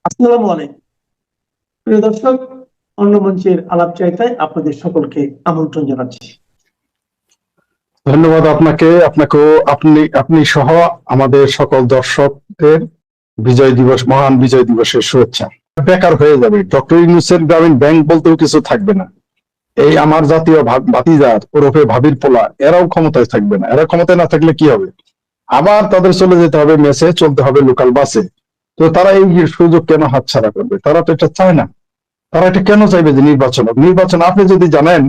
আসসালামু আলাইকুম প্রিয় দর্শক, অন্য মঞ্চের আলাপ চাইতায় আপনাদের সকলকে আমন্ত্রণ জানাচ্ছি। ধন্যবাদ আপনাকে। আপনাকেও আপনি আপনি সহ আমাদের সকল দর্শকদের বিজয় দিবস, মহান বিজয় দিবসের শুভেচ্ছা। বেকার হয়ে যাবে, ডক্টর ইউনূসের গ্রামীণ ব্যাংক বলতেও কিছু থাকবে না। এই আমার জাতীয় ভাতিজাত ওরফে ভাবির পোলা, এরাও ক্ষমতায় থাকবে না। এরা ক্ষমতায় না থাকলে কি হবে? আবার তাদের চলে যেতে হবে মেসে, চলতে হবে লোকাল বাসে। তো তারা এই সুযোগ কেন হাতছাড়া করবে? তারা তো এটা চায় না। তারা এটা কেন চাইবে যে নির্বাচন আপনি যদি জানেন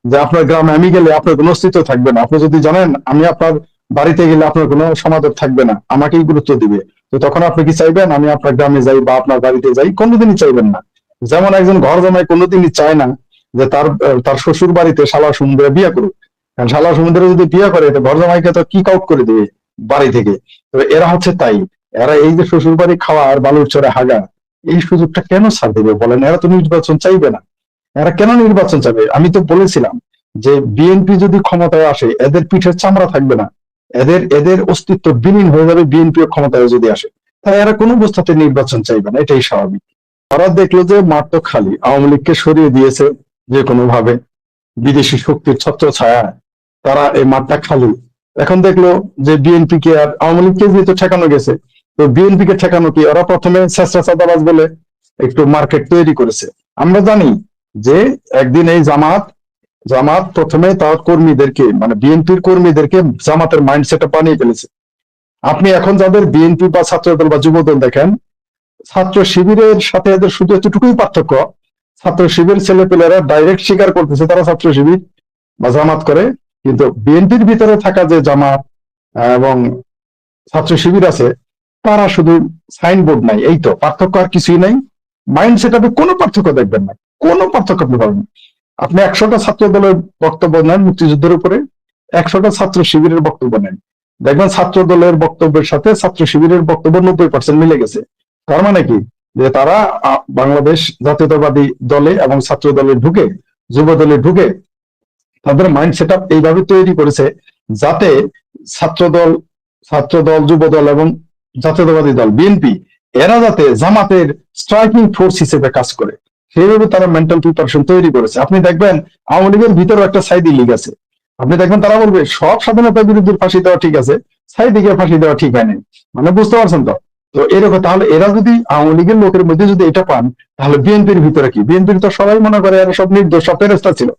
যে আপনার গ্রামে আমি গেলে আপনার কোনো অস্তিত্ব থাকবে না, আপনি যদি জানেন আমি আপনার বাড়িতে গেলে আপনার কোনো সমাদর থাকবে না, আমাকেই গুরুত্ব দিবে, তো তখন আপনি কি চাইবেন আমি আপনার গ্রামে যাই বা আপনার বাড়িতে যাই? কোনোদিনই চাইবেন না। যেমন একজন ঘর জামাই কোনোদিনই চায় না যে তার তার শ্বশুর বাড়িতে শালা সমুদ্রে বিয়ে করুক, কারণ শালা সমুদ্রে যদি বিয়ে করে তো ঘর জামাইকে তো কিক আউট করে দেবে বাড়ি থেকে। তো এরা হচ্ছে তাই, এরা এই যে শ্বশুর বাড়ি খাওয়া আর বালুর চরে হাগা, এই সুযোগটা কেন ছাড় দেবে বলেন? এরা তো নির্বাচন চাইবে না। এরা কেন নির্বাচন চাবে? আমি তো বলেছিলাম যে বিএনপি যদি ক্ষমতায় আসে এদের পিঠের চামড়া থাকবে না, এদের এদের অস্তিত্ব বিলীন হয়ে যাবে বিএনপি ক্ষমতায় যদি আসে। তাই এরা কোনো অবস্থাতে নির্বাচন চাইবে না, এটাই স্বাভাবিক। ওরা দেখলো যে মাঠ তো খালি, আওয়ামী লীগকে সরিয়ে দিয়েছে যে কোনো ভাবে, বিদেশি শক্তির ছত্র ছায়া, তারা এই মাঠটা খালি। এখন দেখলো যে বিএনপি কে আর আওয়ামী লীগকে যেহেতু ঠেকানো গেছে, তো বিএনপি কে ঠেকানো কি? ওরা প্রথমে চেষ্টা চাঁদাবাজ বলে একটু মার্কেট তৈরি করেছে। আমরা জানি যে একদিন এই জামাত জামাত প্রথমে তার কর্মীদেরকে, মানে বিএনপির কর্মীদেরকে জামাতের মাইন্ডসেটে বানিয়ে ফেলেছে। আপনি এখন যাদের বিএনপি বা ছাত্রদল বা যুবদল দেখেন, ছাত্র শিবিরের সাথে এদের শুধু এতটুকুই পার্থক্য, ছাত্র শিবির ছেলেপেলেরা ডাইরেক্ট স্বীকার করতেছে তারা ছাত্র শিবির বা জামাত করে, কিন্তু বিএনপির ভিতরে থাকা যে জামাত এবং ছাত্র শিবির আছে, তারা শুধু সাইনবোর্ড নাই, এই তো পার্থক্য, আর কিছুই নাই। মাইন্ডসেট আপনি কোনো পার্থক্য দেখবেন না, কোনো পার্থক্য আপনি পাবেন না। আপনি 100টা ছাত্র দলের বক্তব্য নেন মুক্তিযুদ্ধের উপরে, 100টা ছাত্র শিবিরের বক্তব্য নেন, দেখবেন ছাত্র দলের বক্তব্যের সাথে ছাত্র শিবিরের বক্তব্য 90% মিলে গেছে। তার মানে কি? যে তারা বাংলাদেশ জাতীয়তাবাদী দলে এবং ছাত্র দলে ঢুকে, যুব দলে ঢুকে তাদের মাইন্ড সেট আপ এইভাবে তৈরি করেছে যাতে ছাত্রদল ছাত্রদল যুবদল এবং জাতীয়তাবাদী দল বিএনপি, এরা যাতে জামাতের স্ট্রাইকিং ফোর্স হিসেবে কাজ করে, সেইভাবে তারা মেন্টাল প্রিপারেশন তৈরি করেছে। আপনি দেখবেন আওয়ামী লীগের ভিতরে একটা সাইদি লীগ আছে, আপনি দেখবেন তারা বলবে সব স্বাধীনতা বিরোধীর ফাঁসি দেওয়া ঠিক আছে, সাইদিকে ফাঁসি দেওয়া ঠিক হয়নি। মানে বুঝতে পারছেন তো? তো এরকম তাহলে এরা যদি আওয়ামী লীগের লোকের মধ্যে যদি এটা পান, তাহলে বিএনপির ভিতরে কি? বিএনপির তো সবাই মনে করে এরা সব নির্দোষ, সব ফেরেস্তা ছিল।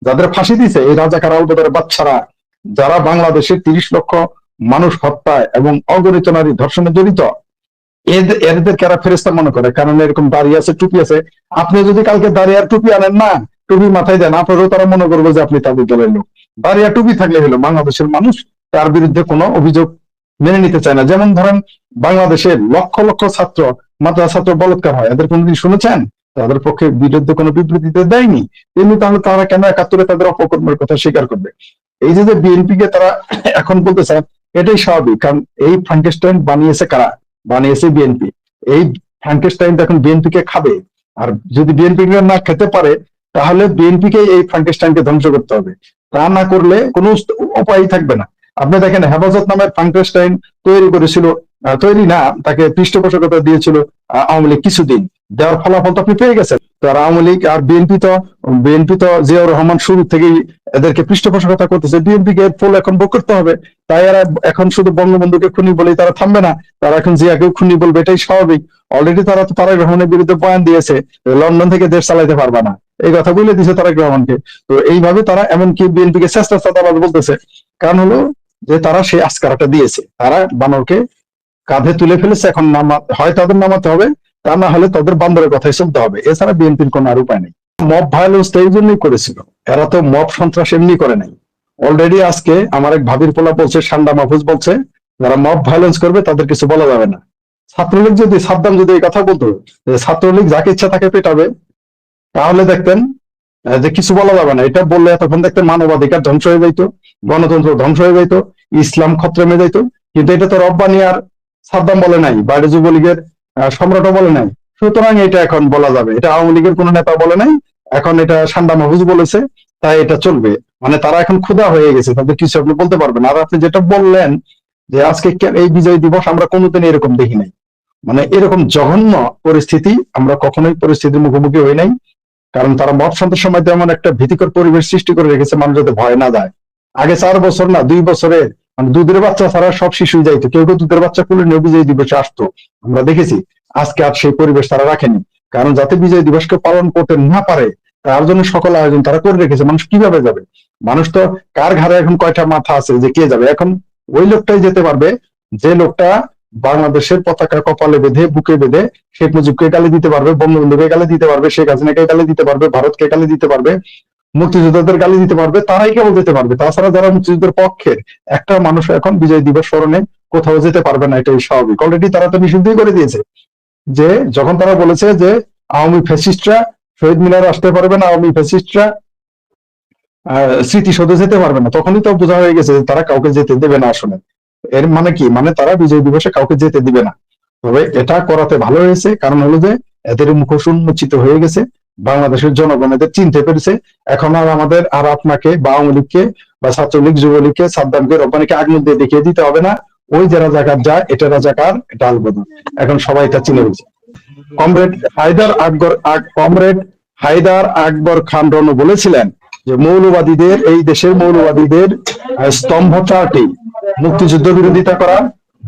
যাদের ফাঁসি দিছে এই রাজাকার আলবদর বাচ্চারা, যারা বাংলাদেশের 30 লক্ষ মানুষ হত্যায় এবং অগণিত নারী ধর্ষণে জড়িত, এদের কারা ফেরেস্তা মনে করে? কারণ এরকম দাঁড়িয়ে আছে, টুপি আছে। আপনি যদি কালকে দাঁড়িয়ে আর টুপি আনেন না, টুপি মাথায় দেন, আপনারও তারা মনে করবে যে আপনি তাদের দলের লোক। দাঁড়িয়ে টুপি থাকলে হলো বাংলাদেশের মানুষ তার বিরুদ্ধে কোনো অভিযোগ মেনে নিতে চায় না। যেমন ধরেন বাংলাদেশের লক্ষ লক্ষ ছাত্র, মাদ্রাসা ছাত্র বলাৎকার হয়, এদের কোনোদিন শুনেছেন? তাদের পক্ষে বিরুদ্ধে কোনো বিবৃতিতে দেয়নি। তেমনি তাহলে তারা কেন 71-এ তাদের অপকর্মের কথা স্বীকার করবে? এই যে বিএনপি কে তারা এখন বলতেছে, এটাই স্বাভাবিক। কারণ এই ফ্রাঙ্কেস্টাইন বানিয়েছে কারা? বানিয়েছে বিএনপি। এই ফ্রাঙ্কেস্টাইন এখন বিএনপি কে খাবে, আর যদি বিএনপি কে না খেতে পারে তাহলে বিএনপি কে এই ফ্রাঙ্কেস্টাইনকে ধ্বংস করতে হবে। তা না করলে কোনো উপায় থাকবে না। আপনি দেখেন হেফাজত নামের ফ্রাঙ্কেস্টাইন তৈরি করেছিল, তৈরি না, তাকে পৃষ্ঠপোষকতা দিয়েছিল আওয়ামী লীগ কিছুদিন, দেওয়ার ফলাফল তো আপনি পেয়ে গেছেন। তো আর আওয়ামী লীগ আর বিএনপি তো জিয়াউর রহমান শুরু থেকেই এদেরকে পৃষ্ঠপোষকতা করতেছে, বিএনপি কে ফল এখন ভোগ করতে হবে। তাই এরা এখন শুধু বঙ্গবন্ধুকে খুনি বলেই তারা থামবে না, তারা এখন জিয়াকেও খুনি বলবে, এটাই স্বাভাবিক। অলরেডি তারা তো তারেক রহমানের বিরুদ্ধে বয়ান দিয়েছে, লন্ডন থেকে দেশ চালাইতে পারবে না, এই কথা বলে দিয়েছে তারেক রহমানকে। তো এইভাবে তারা এমনকি বিএনপি কে চেষ্টা চাঁদাবাজ বলতেছে। কারণ হলো যে তারা সেই আস্কারাটা দিয়েছে, তারা বানরকে কাঁধে তুলে ফেলেছে। এখন হয় তাদের নামাতে হবে, তা না হলে তাদের বান্দরের কথাই চলতে হবে, এছাড়া বিএনপির কোনো আর উপায় নেই। মব ভায়োলেন্স তো এই জন্যই করেছিল, এরা তো মব সন্ত্রাস এমনি করে নাই। অলরেডি আজকে আমার এক ভাবির পোলা বলছে, সান্ডা মাহফুজ বলছে, যারা মব ভায়োলেন্স করবে তাদের কিছু বলা যাবে না। ছাত্রলীগ যদি, সাদ্দাম যদি এই কথা বলতো যে ছাত্রলীগ যাকে ইচ্ছা তাকে পেটাবে, তাহলে দেখতেন যে কিছু বলা যাবে না। এটা বললে তখন দেখতেন মানবাধিকার ধ্বংস হয়ে যাইতো, গণতন্ত্র ধ্বংস হয়ে যাইতো, ইসলাম খতরেমে যাইতো। কিন্তু এটা তো রব্বানি আর সাদ্দাম বলে নাই, বাইরে যুবলীগের সম্রাটও বলে নাই। সুতরাং এটা এখন বলা যাবে, এটা আওয়ামী লীগের কোন নেতা বলে নাই, এখন এটা সান্ডা মাহফুজ বলেছে, তাই এটা চলবে। মানে তারা এখন ক্ষুধা হয়ে গেছে, তাদের কিছু আপনি বলতে পারবেন। আর আপনি যেটা বললেন যে আজকে এই বিজয় দিবস আমরা কোনোদিন এরকম দেখি নাই। মানে এরকম জঘন্য পরিস্থিতি আমরা কখনোই পরিস্থিতির মুখোমুখি হই নাই। কারণ তারা মত সন্ত্রাসের সময় এমন একটা ভীতিকর পরিবেশ সৃষ্টি করে রেখেছে, মানুষ যাতে ভয় না যায়। আগে 4 বছর না 2 বছরে মানে দুধের বাচ্চা ছাড়া সব শিশুই যাইতো, কেউ কেউ দুধের বাচ্চা খুলে নিয়ে বিজয় দিবসে আসতো, আমরা দেখেছি। আজকে আর সেই পরিবেশ তারা রাখেনি, কারণ যাতে বিজয় দিবসকে পালন করতে না পারে তার জন্য সকল আয়োজন তারা করে রেখেছে। মানুষ কিভাবে যাবে? মানুষ তো কার ঘাড়ে এখন কয়টা মাথা আছে যে কে যাবে? এখন ওই লোকটাই যেতে পারবে যে লোকটা বাংলাদেশের পতাকা কপালে বেঁধে বুকে বেঁধে শেখ মুজিবকে গালি দিতে পারবে, বঙ্গবন্ধুকে গালি দিতে পারবে, শেখ হাসিনাকে গালি দিতে পারবে, ভারতকে গালি দিতে পারবে, মুক্তিযোদ্ধাদের গালি দিতে পারবে, তারাই কেবল যেতে পারবে। তাছাড়া যারা মুক্তিযুদ্ধের পক্ষের একটা মানুষ এখন বিজয় দিবস স্মরণে কোথাও যেতে পারবে না, এটাই স্বাভাবিক। অলরেডি তারা তো নিষিদ্ধই করে দিয়েছে, যে যখন তারা বলেছে যে আওয়ামী ফ্যাসিস্টরা শহীদ মিনারে আসতে পারবে না, আওয়ামী ফ্যাসিস্টরা স্মৃতিসৌধে যেতে পারবে না, তখনই তো বোঝা হয়ে গেছে যে তারা কাউকে যেতে দেবে না। আসলে এর মানে কি? মানে তারা বিজয় দিবসে কাউকে যেতে দিবে না। তবে এটা করাতে ভালো হয়েছে, কারণ হলো যে এদের মুখোশ উন্মোচিত হয়ে গেছে, বাংলাদেশের জনগণ এদের চিনতে পেরেছে। এখন আর আমাদের আর আপনাকে বা আওয়ামী লীগকে বা ছাত্রলীগ যুবলীগকে সাদ্দামকে রব্বানিকে আগুন দিয়ে দেখিয়ে দিতে হবে না, ওই যে রাজাকার যায় এটা রাজাকার, এটা আলবদর। এখন সবাই এটা চিনে গেছে। কমরেড হায়দার আকবর খান রনু বলেছিলেন যে মৌলবাদীদের, এই দেশের মৌলবাদীদের স্তম্ভ চারটি: মুক্তিযুদ্ধ বিরোধিতা করা,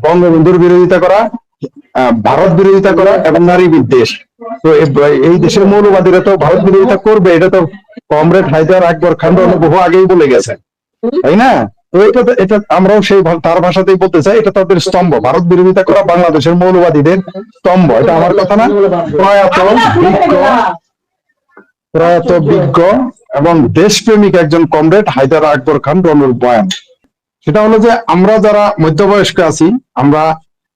বঙ্গবন্ধুর বিরোধিতা করা, ভারত বিরোধিতা করা এবং নারী বিদ্বেষ। তো এই দেশের মৌলবাদীরা তো ভারত বিরোধিতা করবে, এটা তো কমরেড হায়দার আকবর খান রনু বহু আগেই বলে গেছেন, তাই না? তো এটা আমরাও সেই তার ভাষাতেই বলতে চাই, এটা তাদের স্তম্ভ। ভারত বিরোধিতা করা বাংলাদেশের মৌলবাদীদের স্তম্ভ, এটা আমার কথা না। প্রয়াত বিজ্ঞ এবং দেশপ্রেমিক একজন কমরেড হায়দার আকবর খান রনুর বয়ান। সেটা হলো যে আমরা যারা মধ্যবয়স্ক আছি,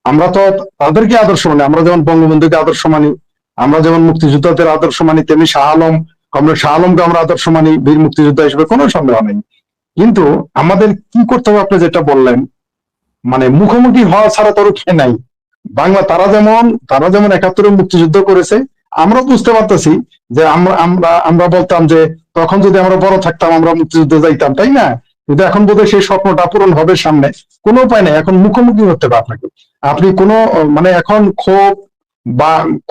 আমরা তো তাদেরকে আদর্শ মানি। আমরা যেমন বঙ্গবন্ধুকে আদর্শ মানি, আমরা যেমন মুক্তিযোদ্ধাদের আদর্শ মানি, তেমনি কমরেড শাহ আলমকে আমরা আদর্শ মানি বীর মুক্তিযোদ্ধা হিসেবে, কোনো সন্দেহ নেই। কিন্তু আমাদের কি করতে হবে? আপনি যেটা বললেন, মানে মুখোমুখি হওয়া ছাড়া তো রক্ষে নাই। তারা যেমন 71 মুক্তিযুদ্ধ করেছে, আমরা বুঝতে পারতেছি যে আমরা বলতাম যে তখন যদি আমরা বড় থাকতাম আমরা মুক্তিযুদ্ধে যাইতাম, তাই না? কিন্তু এখন বোধহয় সেই স্বপ্নটা পূরণ হবে সামনে, কোনো উপায় নেই, এখন মুখোমুখি হতে হবে আপনাকে। আপনি কোনো মানে এখন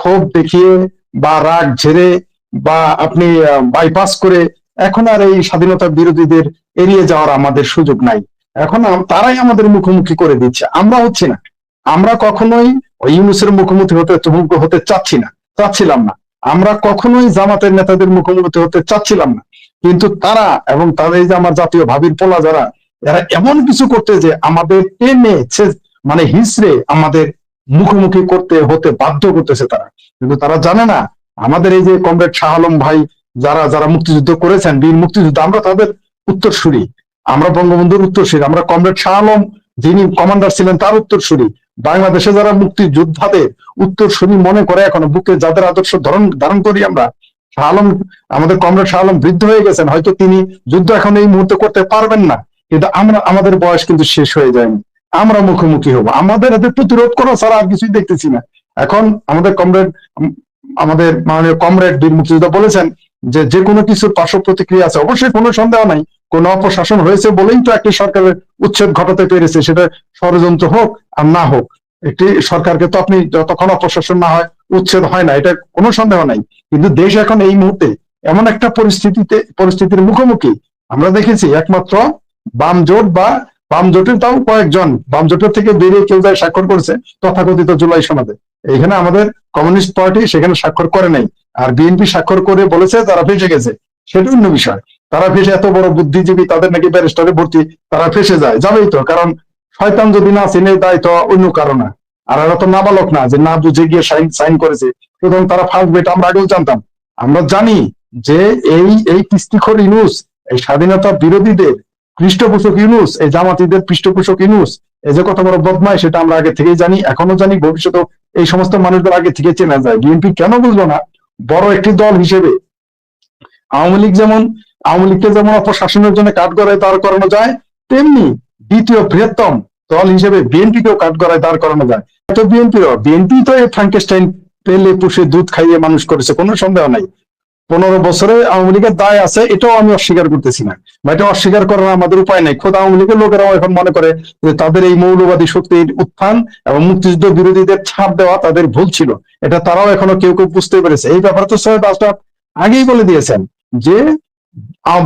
ক্ষোভ দেখিয়ে বা রাগ ঝেড়ে বা আপনি বাইপাস করে এখন আর এই স্বাধীনতা বিরোধীদের এড়িয়ে যাওয়ার আমাদের সুযোগ নাই। এখন তারাই আমাদের মুখোমুখি করে দিচ্ছে, আমরা হচ্ছি না। আমরা কখনোই ইউনূসের মুখোমুখি হতে চাচ্ছিলাম না। আমরা কখনোই জামাতের নেতাদের মুখোমুখি হতে চাচ্ছিলাম না। কিন্তু তারা এবং তাদের এই যে আমার জাতীয় ভাবির পোলা যারা, এরা এমন কিছু করতে যে আমাদের টেনে মানে হিসড়ে আমাদের মুখোমুখি হতে বাধ্য করতেছে তারা। কিন্তু তারা জানে না আমাদের এই যে কমরেড শাহ আলম ভাই যারা মুক্তিযুদ্ধ করেছেন, বীর মুক্তিযুদ্ধ, আমরা তাদের উত্তরসূরি, আমরা বঙ্গবন্ধুর উত্তরসূরি, আমরা কমরেড শাহ আলম যিনি কমান্ডার ছিলেন তার উত্তরসূরি। বাংলাদেশে যারা মুক্তিযোদ্ধাদের উত্তরসূরি মনে করে এখনো বুকে যাদের আদর্শ ধারণ করি আমরা, আমাদের কমরেড শাহ আলম বৃদ্ধ হয়ে গেছেন, হয়তো তিনি যুদ্ধ এখন এই মুহূর্তে করতে পারবেন না, কিন্তু আমাদের বয়স কিন্তু শেষ হয়ে যায়নি। আমরা মুখোমুখি হবো, আমাদের এদের প্রতিরোধ করা ছাড়া আর কিছুই দেখতেছি না। এখন আমাদের মাননীয় কমরেড বীর মুক্তিযোদ্ধা বলেছেন যে কোনো কিছুর পার্শ্ব প্রতিক্রিয়া আছে। অবশ্যই কোনো সন্দেহ নাই, কোন অপশাসন হয়েছে বলেই তো একটি সরকারের উচ্ছেদ ঘটাতে পেরেছে, সেটা ষড়যন্ত্র হোক আর না হোক। একটি সরকারকে তো আপনি যতক্ষণ অপশাসন না হয় উচ্ছেদ হয় না, এটা কোনো সন্দেহ নাই। কিন্তু দেশ এখন এই মুহূর্তে এমন একটা পরিস্থিতির মুখোমুখি, আমরা দেখেছি একমাত্র বাম জোটের তাও কয়েকজন বাম জোটের থেকে বেরিয়ে কেউ যায় স্বাক্ষর করেছে তথাকথিত জুলাই সনদে। এখানে আমাদের কমিউনিস্ট পার্টি সেখানে স্বাক্ষর করে নাই, আর বিএনপি স্বাক্ষর করে বলেছে তারা ফেসে গেছে, সেটা অন্য বিষয়। তারা ফেসে, এত বড় বুদ্ধিজীবী, তাদের নাকি ব্যারিস্টারে ভর্তি, তারা ফেসে যাবেই তো, কারণ শয়তান যদি না চিনে দেয় তো অন্য কারণ না। আর এরা তো নাবালক না যে না বুঝে গিয়ে সাইন করেছে, সুতরাং তারা ফাঁসবে, এটা আমরা আগেও জানতাম। আমরা জানি যে এই কিস্তিখোর ইউনূস, এই স্বাধীনতা বিরোধীদের পৃষ্ঠপোষক ইউনূস, এই জামাতিদের পৃষ্ঠপোষক ইউনূস, এই যে কত বড় বদমাইশ, সেটা আমরা আগে থেকেই জানি, এখনো জানি, ভবিষ্যতে এই সমস্ত মানুষদের আগে থেকে চেনা যায়। বিএনপি কেন বুঝলো না? বড় একটি দল হিসেবে আওয়ামী লীগকে যেমন অপশাসনের জন্য কাঠগড়ায় দাঁড় করানো যায়, তেমনি দ্বিতীয় বৃহত্তম দল হিসেবে বিএনপিকেও কাঠগড়ায় দাঁড় করানো যায়। তো বিএনপি তো এই ফ্রাঙ্কেস্টাইন পেলে পুষে দুধ খাইয়ে মানুষ করেছে, কোনো সন্দেহ নাই। 15 বছরে আওয়ামী লীগের দায় আছে, এটাও আমি অস্বীকার করতেছি না, বা এটা অস্বীকার করার আমাদের উপায় নেই। খোদ আওয়ামী লীগের লোকেরাও এখন মনে করে যে তাদের এই মৌলবাদী শক্তির উত্থান এবং মুক্তিযুদ্ধ বিরোধীদের ছাড় দেওয়া তাদের ভুল ছিল, এটা তারাও এখনো কেউ কেউ বুঝতে পেরেছে। এই ব্যাপারে তো সৈয়দ আশরাফ আগেই বলে দিয়েছেন যে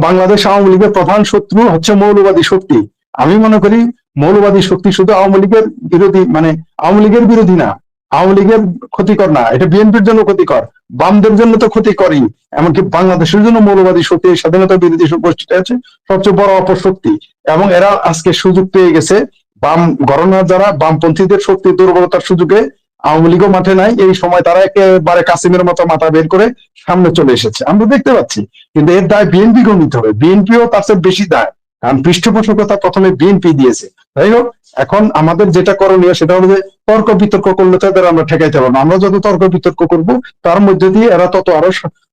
বাংলাদেশ আওয়ামী লীগের প্রধান শত্রু হচ্ছে মৌলবাদী শক্তি। আমি মনে করি মৌলবাদী শক্তি শুধু আওয়ামী লীগের বিরোধী, মানে আওয়ামী লীগের বিরোধী না, আওয়ামী লীগের ক্ষতিকর না, এটা বিএনপির জন্য ক্ষতিকর, বামদের জন্য তো ক্ষতিকরই, এমনকি বাংলাদেশের জন্য মৌলবাদী শক্তি, স্বাধীনতা বিরোধী গোষ্ঠীটা আছে সবচেয়ে বড় অপশক্তি। এবং এরা আজকে সুযোগ পেয়ে গেছে, বাম গণনা যারা বামপন্থীদের শক্তি দুর্বলতার সুযোগে আওয়ামী লীগও মাঠে নাই, এই সময় তারা একেবারে কাসিমের মতো মাথা বের করে সামনে চলে এসেছে, আমরা দেখতে পাচ্ছি। কিন্তু এর দায় বিএনপিকেও নিতে হবে, বিএনপিও তার চেয়ে বেশি দায়, কারণ পৃষ্ঠপোষকতা প্রথমে বিএনপি দিয়েছে। যাই হোক, এখন আমাদের যেটা করণীয় সেটা হলো যে তর্ক বিতর্ক করলে তাদের আমরা ঠেকাইতে পারবো না। আমরা যত তর্ক বিতর্ক করবো তার মধ্যে দিয়ে এরা তত আরো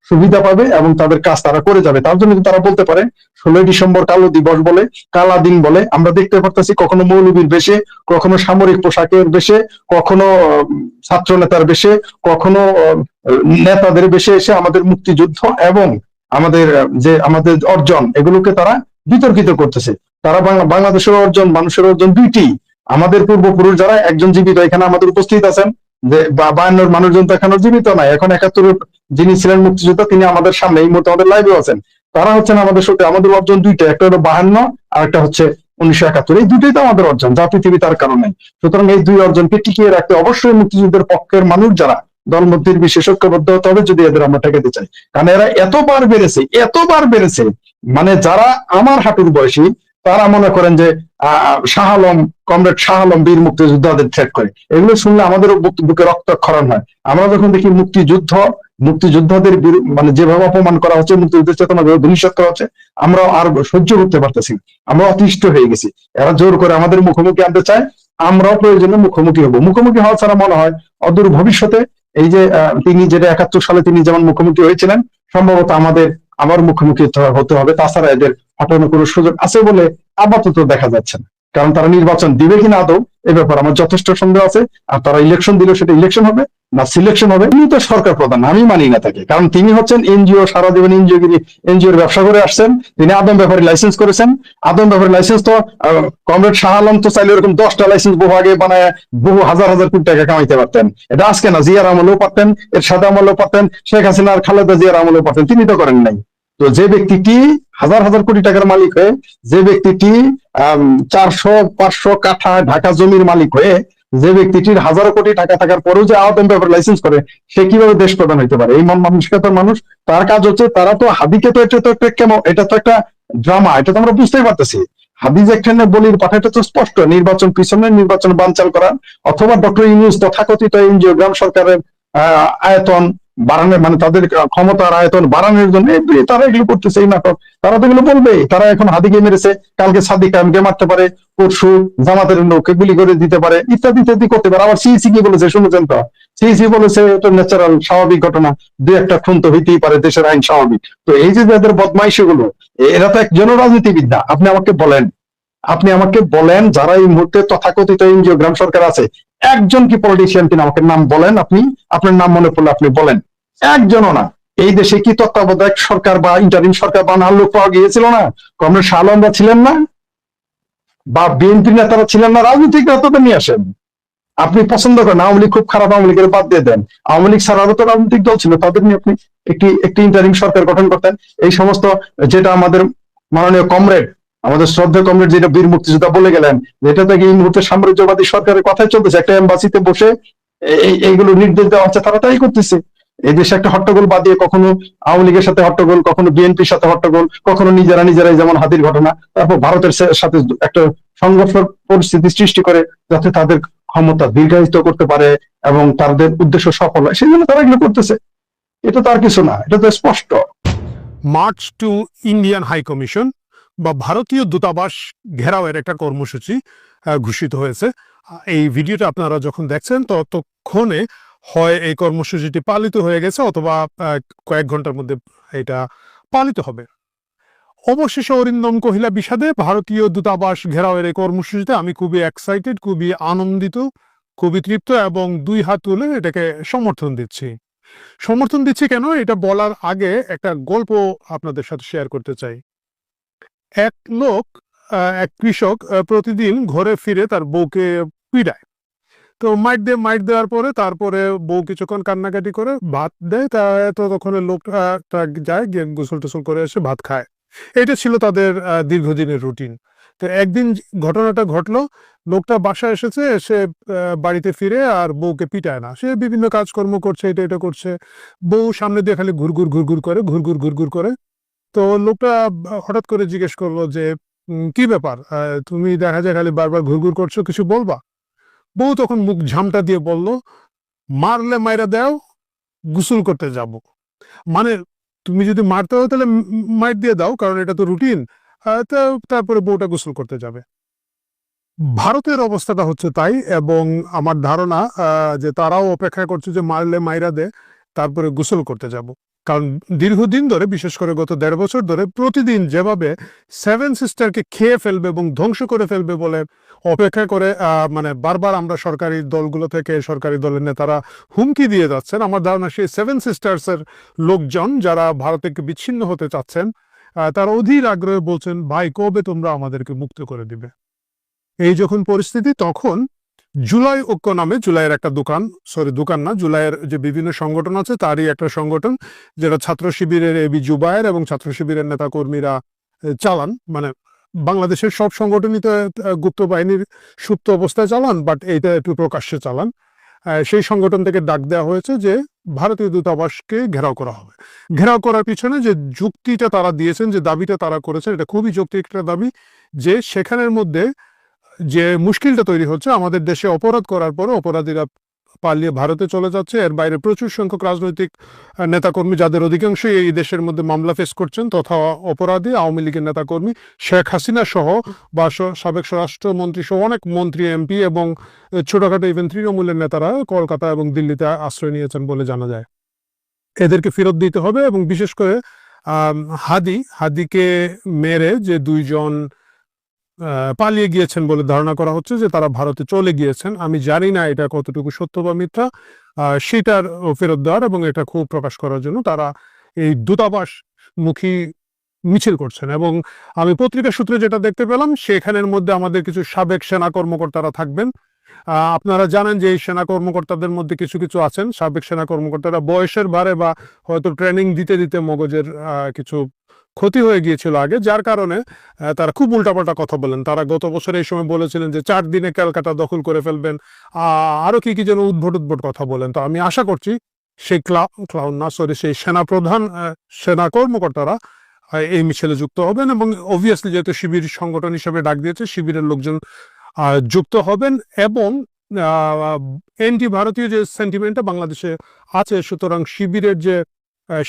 সুবিধা পাবে এবং তাদের কাজ তারা করে যাবে। তার জন্য তারা বলতে পারে 16ই ডিসেম্বর কালো দিবস বলে, কালা দিন বলে। আমরা দেখতে পারতেছি কখনো মৌলবীর বেশে, কখনো সামরিক পোশাকের বেশে, কখনো ছাত্র নেতার বেশে, কখনো নেতাদের বেশে এসে আমাদের মুক্তিযুদ্ধ এবং আমাদের যে আমাদের অর্জন এগুলোকে তারা বিতর্কিত করতেছে। তারা বাংলাদেশের অর্জন, মানুষের অর্জন দুইটি। আমাদের পূর্বপুরুষ যারা একজন জীবিত এখানে আমাদের উপস্থিত আছেন, যে 52 মানুষজন তো এখনো জীবিত নাই, এখন 71 যিনি ছিলেন মুক্তিযোদ্ধা তিনি আমাদের সামনে এই মুহূর্তে আমাদের লাইভে আছেন। তারা হচ্ছেন আমাদের সত্যি, আমাদের অর্জন দুইটা, একটা হলো 52 আর একটা হচ্ছে 1971। এই দুটোই তো আমাদের অর্জন, যা পৃথিবী তার কারণে। সুতরাং এই দুই অর্জনকে টিকিয়ে রাখতে অবশ্যই মুক্তিযুদ্ধের পক্ষের মানুষ যারা দলমধ্যের বিশেষজ্ঞবদ্ধ হতে হবে যদি এদের আমরা ঠেকাতে চাই। কারণ এরা এতবার বেড়েছে, মানে যারা আমার হাঁটুর বয়সী তারা মনে করেন যে শাহ আলম, কমরেড শাহ আলম বীর মুক্তিযোদ্ধাদের থ্রেট করে, এগুলো শুনলে আমাদেরও বুকে রক্তক্ষরণ হয়। আমরা যখন দেখি মুক্তিযোদ্ধাদের মানে যেভাবে অপমান করা হচ্ছে, মুক্তিযুদ্ধের চেতনা ধূলিসাৎ করা হচ্ছে, আমরা আর সহ্য করতে পারতেছি না, আমরা অতিষ্ঠ হয়ে গেছি। এরা জোর করে আমাদের মুখোমুখি আনতে চায়, আমরাও প্রয়োজনে মুখোমুখি হবো। মুখোমুখি হওয়া ছাড়া মনে হয় অদূর ভবিষ্যতে এই যে তিনি যেটা 71 সালে তিনি যেমন মুখোমুখি হয়েছিলেন, সম্ভবত আমাদের আবার মুখোমুখি হতে হবে। তাছাড়া এদের হটানোর কোনো সুযোগ আছে বলে আপাতত দেখা যাচ্ছে না, কারণ তারা নির্বাচন দিবে কিনা আদৌ এ ব্যাপারে আমার যথেষ্ট সন্দেহ আছে। আর তারা ইলেকশন দিলে সেটা ইলেকশন হবে না সিলেকশন হবে, তিনি তো সরকার প্রধান, আমি মানি না তাকে। কারণ তিনি হচ্ছেন এনজিও, সারা জীবন এনজিওর ব্যবসা করে আসছেন। তিনি আদম ব্যাপারে লাইসেন্স করেছেন। আদম ব্যাপারে লাইসেন্স তো কমরেড শাহ আলম তো চাইলে এরকম 10টা লাইসেন্স বহু আগে বানায় বহু হাজার হাজার কোটি টাকা কামাইতে পারতেন। এটা আজকে না, জিয়ার আমলেও পারতেন, এর সাদা আমলেও পারতেন, শেখ হাসিনা আর খালেদা জিয়ার আমলেও পারতেন, তিনি তো করেন নাই। তো যে ব্যক্তিটি হাজার হাজার কোটি টাকার মালিক হয়ে, যে ব্যক্তিটি 400-500 কাঠা ঢাকা জমির মালিক হয়ে, যে ব্যক্তিটির হাজারো কোটি টাকা থাকার পরেও যে আদম ব্যাপারে লাইসেন্স করে, সে কিভাবে দেশ প্রধান হইতে পারে? এই মন মানসিকতার মানুষ। তার কাজ হচ্ছে, তারা তো হাদিকে তো এটা তো একটা কেমন, এটা তো একটা ড্রামা, এটা তো আমরা বুঝতেই পারতেছি। হাদিজ একখানে বলির পাঠা, এটা তো স্পষ্ট, নির্বাচন পিছনে নির্বাচন বানচাল করা, অথবা ডক্টর ইউনূস তথাকথিত এনজিও গ্রাম সরকারের আয়তন বাড়ানোর, মানে তাদের ক্ষমতার আয়তন বাড়ানোর জন্য তারা এগুলো করতেছে, এই নাটক। তারা তো এগুলো বলবে, তারা এখন হাদিকে মেরেছে, কালকে সাদিক কায়েমকে মারতে পারে, পরশু জামাতের লোককে গুলি করে দিতে পারে, ইত্যাদি ইত্যাদি করতে পারে। আবার সিইসি কি বলেছে শুনেছেন তো? সিইসি বলেছে এটা ন্যাচারাল, স্বাভাবিক ঘটনা, দুই একটা খুন তো হইতেই পারে, দেশের আইন স্বাভাবিক। তো এই যে যাদের বদমাইশি গুলো, এরা তো একজন রাজনীতিবিদ না। আপনি আমাকে বলেন যারা এই মুহূর্তে তথাকথিত এনজিও গ্রাম সরকার আছে, একজন কি পলিটিশিয়ান কিনা আমাকে নাম বলেন। আপনি আপনার নাম মনে পড়লে আপনি বলেন, একজনও না। এই দেশে কি তত্ত্বাবধায়ক সরকার বা ইন্টারিম সরকার বানার লোক পাওয়া গিয়েছিল না? কমরেড শাহ আলমরা ছিলেন না, বা বিএনপি নেতারা ছিলেন না? রাজনৈতিক নেতাদের নিয়ে আসেন। আপনি পছন্দ করেন আওয়ামী লীগ খুব খারাপ, আওয়ামী লীগের বাদ দিয়ে দেন। আওয়ামী লীগ ছাড়া আরো তো রাজনৈতিক দল ছিল, তাদের নিয়ে আপনি একটি ইন্টারিম সরকার গঠন করতেন। এই সমস্ত, যেটা আমাদের মাননীয় কমরেড, আমাদের শ্রদ্ধেয় কমরেড যেটা বীর মুক্তিযোদ্ধা বলে গেলেন, যেটা থেকে এই মুহূর্তে সাম্রাজ্যবাদী সরকারের কথাই চলতেছে, একটা এম্বাসিতে বসে এইগুলো নির্দেশ দেওয়া হচ্ছে, তারা তাই করতেছে। এই দেশে একটা হট্টগোল বাদিয়ে, কখনো আওয়ামী লীগের সাথে হট্টগোল, কখনো বিএনপির সাথে হট্টগোল, কখনো নিজেরাই, যেমন হাতির ঘটনা, তারপর ভারতের সাথে একটা সংঘর্ষ পরিস্থিতি সৃষ্টি করে যাতে তাদের ক্ষমতা দীর্ঘায়িত করতে পারে এবং তাদের উদ্দেশ্য সফল হয়, সেই জন্য তারা এগুলো করতেছে। এটা তো আর কিছু না, এটা তো স্পষ্ট। March to Indian high commission বা ভারতীয় দূতাবাস ঘেরাওয়ের একটা কর্মসূচি ঘোষিত হয়েছে। এই ভিডিওটা আপনারা যখন দেখছেন ততক্ষণে হয় এই কর্মসূচিটি পালিত হয়ে গেছে অথবা কয়েক ঘন্টার মধ্যে এটা পালিত হবে। অবশেষে অরিন্দম কহিলা বিষাদে ভারতীয় দূতাবাস ঘেরাওয়ের এই কর্মসূচিতে আমি খুবই এক্সাইটেড, খুবই আনন্দিত, খুবই তৃপ্ত এবং দুই হাত তুলে এটাকে সমর্থন দিচ্ছি। সমর্থন দিচ্ছি কেন এটা বলার আগে একটা গল্প আপনাদের সাথে শেয়ার করতে চাই। এক লোক, এক কৃষক প্রতিদিন ঘরে ফিরে তার বউকে পিটায়। তো মাইট দেওয়ার পরে তারপরে বউ কিছুক্ষণ কান্নাকাটি করে ভাত দেয়, ততক্ষণে লোকটা যায় গিয়ে গোসল টোসল করে এসে ভাত খায়। এটা ছিল তাদের দীর্ঘদিনের রুটিন। তো একদিন ঘটনাটা ঘটলো, লোকটা বাসায় এসেছে, এসে বাড়িতে ফিরে আর বউকে পিটায় না, সে বিভিন্ন কাজকর্ম করছে, এটা করছে, বউ সামনে দিয়ে খালি ঘুরঘুর করে। তো লোকটা হঠাৎ করে জিজ্ঞেস করলো যে কি ব্যাপার, তুমি দেখা যায় খালি বারবার ঘুরঘুর করছো, কিছু বলবা? বউ তখন মুখ ঝামটা দিয়ে বলল, মারলে মাইরা দাও, গোসল করতে যাব। মানে তুমি যদি মারতে হয় তাহলে মাইর দিয়ে দাও, কারণ এটা তো রুটিন। তারপরে বউটা গোসল করতে যাবে। ভারতের অবস্থাটা হচ্ছে তাই, এবং আমার ধারণা যে তারাও অপেক্ষা করছে যে মারলে মাইরা দে, তারপরে গোসল করতে যাব। কারণ দীর্ঘদিন ধরে, বিশেষ করে গত 1.5 বছর ধরে প্রতিদিন যেভাবে সেভেন সিস্টারকে খেয়ে ফেলবে এবং ধ্বংস করে ফেলবে বলে অপেক্ষা করে, মানে বারবার আমরা সরকারি দলগুলো থেকে, সরকারি দলের নেতারা হুমকি দিয়ে যাচ্ছেন। আমার ধারণা সেই সেভেন সিস্টার্সের লোকজন যারা ভারত থেকে বিচ্ছিন্ন হতে চাচ্ছেন, তারা অধীর আগ্রহে বলছেন, ভাই কবে তোমরা আমাদেরকে মুক্ত করে দিবে। এই যখন পরিস্থিতি, তখন জুলাই ঐক্য নামে, জুলাইয়ের একটা দোকান না, জুলাইয়ের যে বিভিন্ন সংগঠন আছে তারই একটা সংগঠন, যেটা ছাত্র শিবিরের এবি জুবায়ের এবং ছাত্র শিবিরের নেতা কর্মীরা চালান। মানে বাংলাদেশের সব সংগঠনই তো গুপ্ত বাহিনীর সুপ্ত অবস্থায় চালান, বাট এইটা একটু প্রকাশ্যে চালান। সেই সংগঠন থেকে ডাক দেওয়া হয়েছে যে ভারতীয় দূতাবাসকে ঘেরাও করা হবে। ঘেরাও করার পিছনে যে যুক্তিটা তারা দিয়েছেন, যে দাবিটা তারা করেছেন, এটা খুবই যৌক্তিক একটা দাবি, যে সেখানের মধ্যে যে মুশকিলটা তৈরি হচ্ছে, আমাদের দেশে অপরাধ করার পরে অপরাধীরা পালিয়ে ভারতে চলে যাচ্ছে, এর বাইরে প্রচুর সংখ্যক রাজনৈতিক নেতাকর্মী, যাদের অধিকাংশই এই দেশের মধ্যে মামলা ফেস করছেন, তথা অপরাধী আওয়ামী লীগের নেতাকর্মী, শেখ হাসিনা সহ বা সাবেক স্বরাষ্ট্রমন্ত্রী সহ অনেক মন্ত্রী, এমপি এবং ছোটখাটো ইভেন তৃণমূলের নেতারা কলকাতা এবং দিল্লিতে আশ্রয় নিয়েছেন বলে জানা যায়। এদেরকে ফেরত দিতে হবে, এবং বিশেষ করে হাদিকে মেরে যে 2 জন পালিয়ে গিয়েছেন বলে ধারণা করা হচ্ছে, যে তারা ভারতে চলে গিয়েছেন। আমি জানি না এটা কতটুকু সত্য বা মিথ্যা, সেটার ফেরত দেওয়ার এবং এটা খুব প্রকাশ করার জন্য তারা এই দূতাবাস মুখী মিছিল করছেন। এবং আমি পত্রিকা সূত্রে যেটা দেখতে পেলাম, সেখানের মধ্যে আমাদের কিছু সাবেক সেনা কর্মকর্তারা থাকবেন। আপনারা জানেন যে এই সেনা কর্মকর্তাদের মধ্যে কিছু কিছু আছেন সাবেক সেনা কর্মকর্তারা, বয়সের ভারে বা হয়তো ট্রেনিং দিতে দিতে মগজের কিছু ক্ষতি হয়ে গিয়েছিল আগে, যার কারণে তারা খুব উল্টাপাল্টা কথা বলেন। তারা গত বছর এই সময় বলেছিলেন যে 4 দিনে ক্যালকাটা দখল করে ফেলবেন, আরো কি যেন উদ্ভট কথা বলেন। তো আমি আশা করছি সেই সেই সেনাপ্রধান, সেনা কর্মকর্তারা এই মিছিলে যুক্ত হবেন, এবং অবভিয়াসলি যেহেতু শিবির সংগঠন হিসেবে ডাক দিয়েছে, শিবিরের লোকজন যুক্ত হবেন। এবং এন্টি ভারতীয় যে সেন্টিমেন্টটা বাংলাদেশে আছে, সুতরাং শিবিরের যে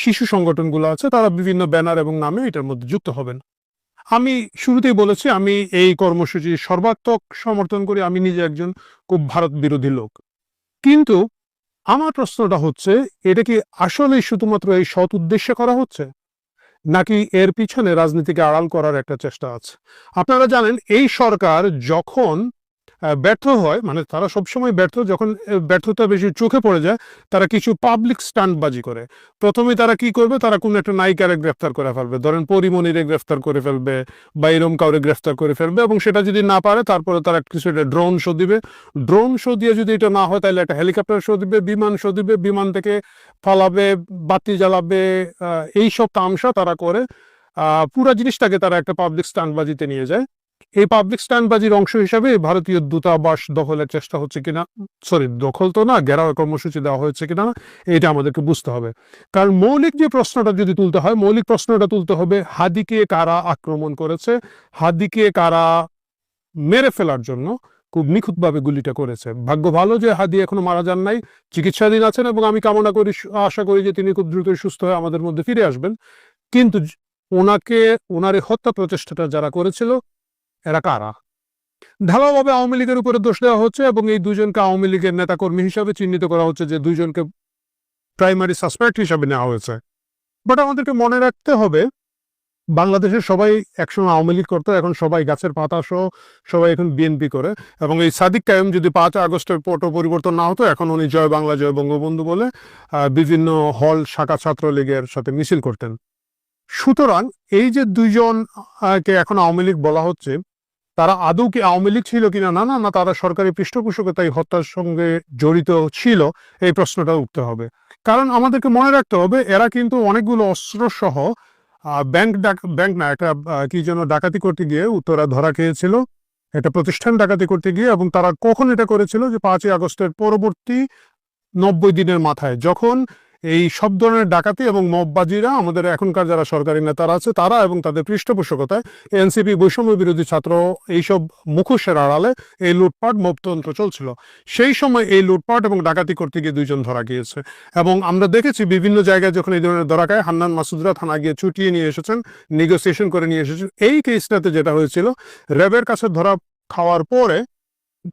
শিশু সংগঠনগুলো আছে তারা বিভিন্ন ব্যানার এবং নামে এটার মধ্যে যুক্ত হবেন। আমি শুরুতেই বলেছি, আমি এই কর্মসূচি সর্বাত্মক সমর্থন করি। আমি নিজে একজন খুব ভারত বিরোধী লোক, কিন্তু আমার প্রশ্নটা হচ্ছে, এটা কি আসলেই শুধুমাত্র এই সৎ উদ্দেশ্যে করা হচ্ছে, নাকি এর পিছনে রাজনীতিকে আড়াল করার একটা চেষ্টা আছে? আপনারা জানেন, এই সরকার যখন ব্যর্থ হয়, মানে তারা সবসময় ব্যর্থ, যখন ব্যর্থতা বেশি চোখে পড়ে যায়, তারা কিছু পাবলিক স্টান্টবাজি করে। প্রথমে তারা কি করবে, তারা কোনো একটা নায়িকারে গ্রেফতার করে ফেলবে, ধরেন পরিমণিরে গ্রেফতার করে ফেলবে বা এরম কাউরে গ্রেফতার করে ফেলবে, এবং সেটা যদি না পারে তারপরে তারা কিছু একটা ড্রোন শো দিবে। ড্রোন শো দিয়ে যদি এটা না হয়, তাহলে একটা হেলিকপ্টার শো দিবে, বিমান শো দিবে, বিমান থেকে ফালাবে, বাতি জ্বালাবে, এইসব তামসা তারা করে পুরো জিনিসটাকে তারা একটা পাবলিক স্টান্টবাজিতে নিয়ে যায়। এই পাবলিক স্টান্টবাজির অংশ হিসাবে ভারতীয় দূতাবাস দখলের চেষ্টা হচ্ছে কিনা, দখল তো না, ঘেরাও কর্মসূচি দেওয়া হয়েছে কিনা, এটা আমাদেরকে বুঝতে হবে। কারণ মৌলিক যে প্রশ্নটা যদি তুলতে হয়, মৌলিক প্রশ্নটা তুলতে হবে, হাদিকে কারা আক্রমণ করেছে, হাদিকে কারা মেরে ফেলার জন্য খুব নিখুঁতভাবে গুলিটা করেছে। ভাগ্য ভালো যে হাদি এখনো মারা যান নাই, চিকিৎসাধীন আছেন, এবং আমি কামনা করি, আশা করি যে তিনি খুব দ্রুত সুস্থ হয়ে আমাদের মধ্যে ফিরে আসবেন। কিন্তু ওনার এই হত্যা প্রচেষ্টাটা যারা করেছিল, এরা কারা? ঢালাওভাবে আওয়ামী লীগের উপরে দোষ দেওয়া হচ্ছে, এবং এই 2 জনকে আওয়ামী লীগের নেতাকর্মী হিসাবে চিহ্নিত করা হচ্ছে, যে 2 জনকে প্রাইমারি সাসপেক্ট হিসাবে নেওয়া হয়েছে। বাট আমাদেরকে মনে রাখতে হবে, বাংলাদেশের সবাই একসময় আওয়ামী লীগ করতো, এখন সবাই গাছের পাতা সহ সবাই এখন বিএনপি করে। এবং এই সাদিক কায়েম যদি 5 আগস্টের পট পরিবর্তন না হতো, এখন উনি জয় বাংলা জয় বঙ্গবন্ধু বলে বিভিন্ন হল শাখা ছাত্রলীগের সাথে মিছিল করতেন। সুতরাং এই যে দুইজন কে এখন আওয়ামী লীগ বলা হচ্ছে, তারা আদৌ কি আওয়ামী লীগ ছিল কিনা, না না না তারা সরকারি পৃষ্ঠপোষকতায় হত্যার সঙ্গে জড়িত ছিল, এই প্রশ্নটা উঠতে হবে। কারণ আমাদেরকে মনে রাখতে হবে এরা কিন্তু অনেকগুলো অস্ত্র সহ ব্যাংক না একটা কি যেন ডাকাতি করতে গিয়ে উত্তরা ধরা খেয়েছিল, একটা প্রতিষ্ঠান ডাকাতি করতে গিয়ে। এবং তারা কখন এটা করেছিল, যে 5 আগস্টের পরবর্তী 90 দিনের মাথায়, যখন এই সব ধরনের ডাকাতি এবং মববাজিরা আমাদের এখনকার যারা সরকারি নেতারা আছে তারা এবং তাদের পৃষ্ঠপোষকতায় এনসিপি বৈষম্য বিরোধী ছাত্র এইসব মুখোশের আড়ালে এই লুটপাট মবতন্ত্র চলছিল। সেই সময় এই লুটপাট এবং ডাকাতি করতে গিয়ে দুইজন ধরা গিয়েছে। এবং আমরা দেখেছি বিভিন্ন জায়গায় যখন এই ধরনের ধরা খায়, হান্নান মাসুদরা থানা গিয়ে ছুটিয়ে নিয়ে এসেছেন, নেগোসিয়েশন করে নিয়ে এসেছেন। এই কেসটাতে যেটা হয়েছিল, র্যাবের কাছে ধরা খাওয়ার পরে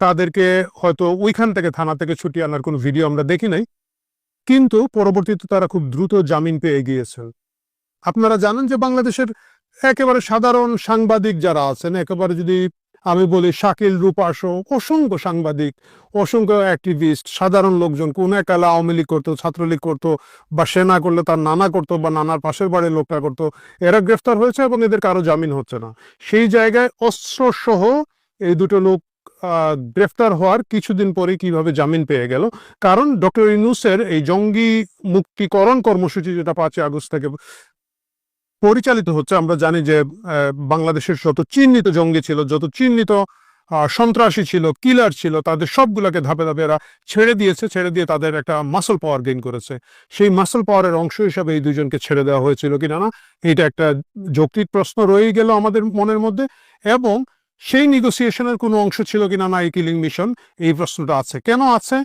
তাদেরকে হয়তো ওইখান থেকে থানা থেকে ছুটিয়ে আনার কোনো ভিডিও আমরা দেখি নাই, কিন্তু পরবর্তীতে তারা খুব দ্রুত জামিন পেয়ে গিয়েছেন। আপনারা জানেন যে বাংলাদেশের একেবারে সাধারণ সাংবাদিক যারা আছেন, একেবারে যদি আমি বলি শাকিল রূপাস, অসংখ্য সাংবাদিক, অসংখ্য অ্যাক্টিভিস্ট, সাধারণ লোকজন, কোন একালে আওয়ামী লীগ করতো, ছাত্রলীগ করতো, বা সেনা করলে তার নানা করতো, বা নানার পাশের বাড়ির লোকটা করতো, এরা গ্রেফতার হয়েছে এবং এদের কারো জামিন হচ্ছে না। সেই জায়গায় অস্ত্র সহ এই দুটো লোক গ্রেফতার হওয়ার কিছুদিন পরে কিভাবে জামিন পেয়ে গেল? কারণ ডক্টর ইউনূসের এই জঙ্গি মুক্তিকরণ কর্মসূচি যেটা 5 আগস্ট থেকে পরিচালিত হচ্ছে, আমরা জানি যে বাংলাদেশের যত চিহ্নিত জঙ্গি ছিল, যত চিহ্নিত সন্ত্রাসী ছিল, কিলার ছিল, তাদের সবগুলোকে ধাপে ধাপে এরা ছেড়ে দিয়েছে। ছেড়ে দিয়ে তাদের একটা মাসল পাওয়ার গেইন করেছে। সেই মাসল পাওয়ারের অংশ হিসাবে এই দুইজনকে ছেড়ে দেওয়া হয়েছিল কিনা না, এটা একটা যৌক্তিক প্রশ্ন রয়ে গেল আমাদের মনের মধ্যে। এবং সেই নেগোসিয়েশনের কোনো অংশ ছিল কিনা না এই কিলিং মিশন, এই প্রশ্নটা আছে। কেন আছে?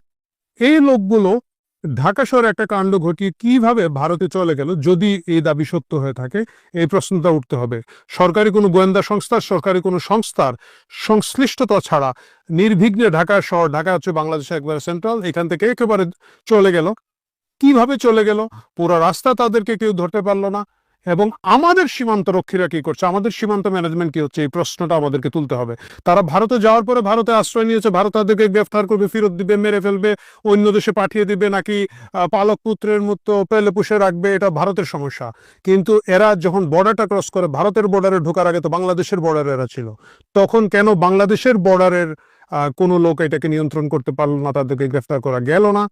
এই লোকগুলো ঢাকা শহরে একটা কাণ্ড ঘটিয়ে কিভাবে ভারতে চলে গেল, যদি এই দাবি সত্য হয়ে থাকে, এই প্রশ্নটা উঠতে হবে। সরকারি কোনো গোয়েন্দা সংস্থা, সরকারি কোনো সংস্থার সংশ্লিষ্টতা ছাড়া নির্বিঘ্নে ঢাকা শহর, ঢাকা হচ্ছে বাংলাদেশের একবারে সেন্ট্রাল, এখান থেকে একেবারে চলে গেল। কিভাবে চলে গেল? পুরো রাস্তা তাদেরকে কেউ ধরতে পারলো না। এবং আমাদের সীমান্ত রক্ষীরা কি করছে, আমাদের সীমান্ত ম্যানেজমেন্ট কি হচ্ছে, এই প্রশ্নটা আমাদেরকে তুলতে হবে। তারা ভারতে যাওয়ার পরে ভারতে আশ্রয় নিয়েছে, ভারত তাদেরকে গ্রেফতার করবে, ফেরত দিবে, মেরে ফেলবে, অন্য দেশে পাঠিয়ে দিবে, নাকি পালক পুত্রের মতো পেলে পুষে রাখবে, এটা ভারতের সমস্যা। কিন্তু এরা যখন বর্ডারটা ক্রস করে, ভারতের বর্ডারে ঢোকার আগে তো বাংলাদেশের বর্ডারে এরা ছিল, তখন কেন বাংলাদেশের বর্ডারের কোনো লোক এটাকে নিয়ন্ত্রণ করতে পারলো না, তাদেরকে গ্রেফতার করা গেল না?